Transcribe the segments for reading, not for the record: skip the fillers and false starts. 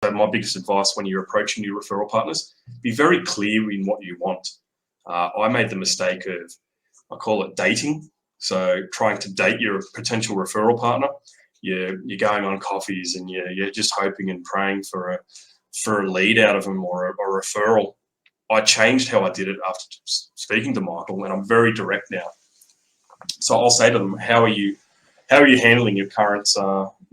So my biggest advice when you're approaching your referral partners, be very clear in what you want. I made the mistake of, I call it dating. So trying to date your potential referral partner. You're going on coffees and you're just hoping and praying for a lead out of them or a referral. I changed how I did it after speaking to Michael, and I'm very direct now. So I'll say to them, how are you handling your current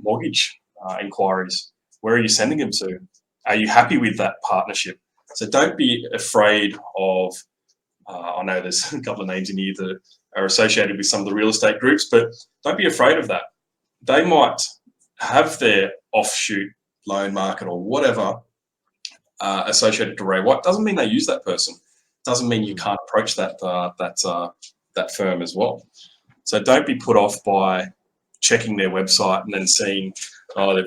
mortgage inquiries? Where are you sending them to? Are you happy with that partnership? So don't be afraid of, I know there's a couple of names in here that are associated with some of the real estate groups, but don't be afraid of that. They might have their offshoot loan market or whatever associated to Ray White. Doesn't mean they use that person. Doesn't mean you can't approach that firm as well. So don't be put off by checking their website and then seeing, oh, they're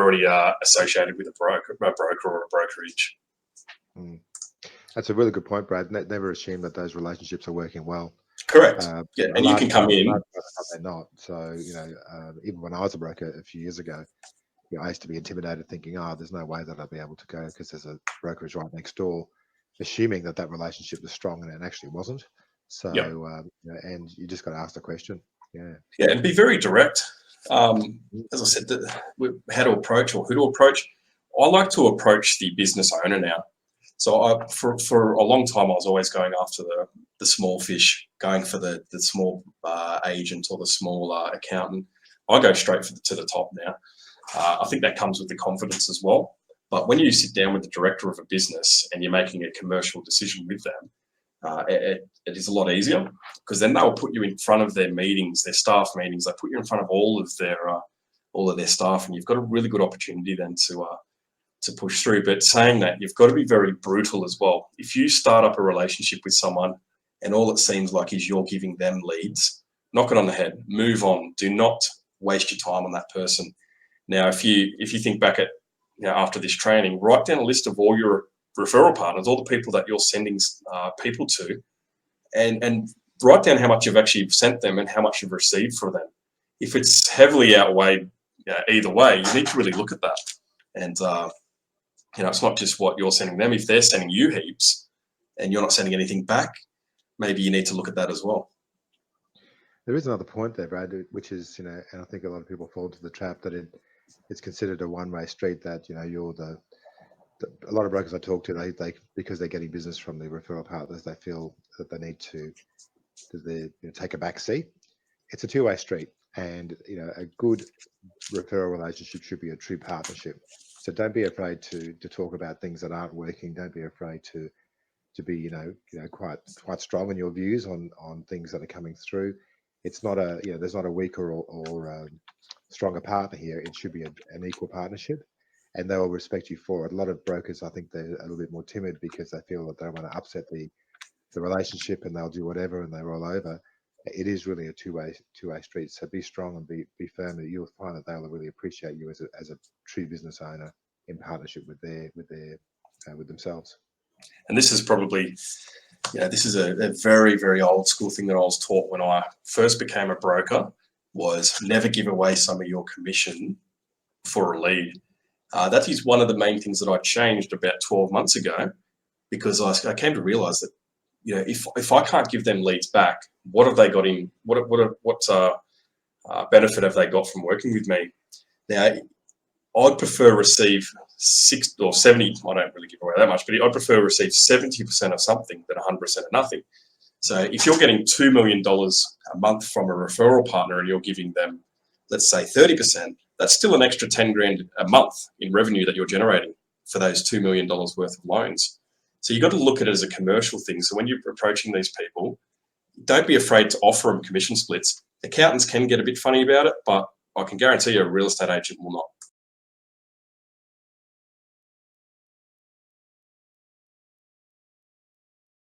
already associated with a broker or a brokerage. That's a really good point, Brad. Never assume that those relationships are working well. Correct. Yeah, and you can come in. They're not. So, even when I was a broker a few years ago, I used to be intimidated thinking, there's no way that I'll be able to go because there's a brokerage right next door, assuming that relationship was strong, and it actually wasn't. So, and you just got to ask the question. Yeah, and be very direct. As I said, how to approach or who to approach. I like to approach the business owner now. So for a long time, I was always going after the small fish, going for the small agent or the small accountant. I go straight to the top now. I think that comes with the confidence as well. But when you sit down with the director of a business and you're making a commercial decision with them, it is a lot easier, because then they'll put you in front of their meetings, their staff meetings. They put you in front of all of their staff, and you've got a really good opportunity then to push through. But saying that, you've got to be very brutal as well. If you start up a relationship with someone and all it seems like is you're giving them leads, knock it on the head, move on. Do not waste your time on that person. Now, if you think back at, after this training, write down a list of all your referral partners, all the people that you're sending people to, and write down how much you've actually sent them and how much you've received from them. If it's heavily outweighed either way, you need to really look at that. And it's not just what you're sending them. If they're sending you heaps and you're not sending anything back, maybe you need to look at that as well. There is another point there, Brad, which is, and I think a lot of people fall into the trap that it's considered a one-way street, that, you're a lot of brokers I talk to, they because they're getting business from the referral partners, they feel that they need to take a back seat. It's a two-way street, and a good referral relationship should be a true partnership. So don't be afraid to talk about things that aren't working. Don't be afraid to be quite strong in your views on things that are coming through. It's not there's not a weaker or stronger partner here. It should be an equal partnership, and they will respect you for it. A lot of brokers, I think, they're a little bit more timid because they feel that they want to upset the relationship, and they'll do whatever and they roll over. It is really a two-way street. So be strong and be firm. And you'll find that they'll really appreciate you as a true business owner in partnership with themselves. And this is probably, this is a very, very old school thing that I was taught when I first became a broker, was never give away some of your commission for a lead. That is one of the main things that I changed about 12 months ago, because I came to realize that, if I can't give them leads back, what have they got in? What benefit have they got from working with me? Now, I'd prefer receive 60 or 70. I don't really give away that much, but I'd prefer receive 70% of something than 100% of nothing. So if you're getting $2 million a month from a referral partner and you're giving them, let's say 30%, that's still an extra 10 grand a month in revenue that you're generating for those $2 million worth of loans. So you've got to look at it as a commercial thing. So when you're approaching these people, don't be afraid to offer them commission splits. Accountants can get a bit funny about it, but I can guarantee you a real estate agent will not.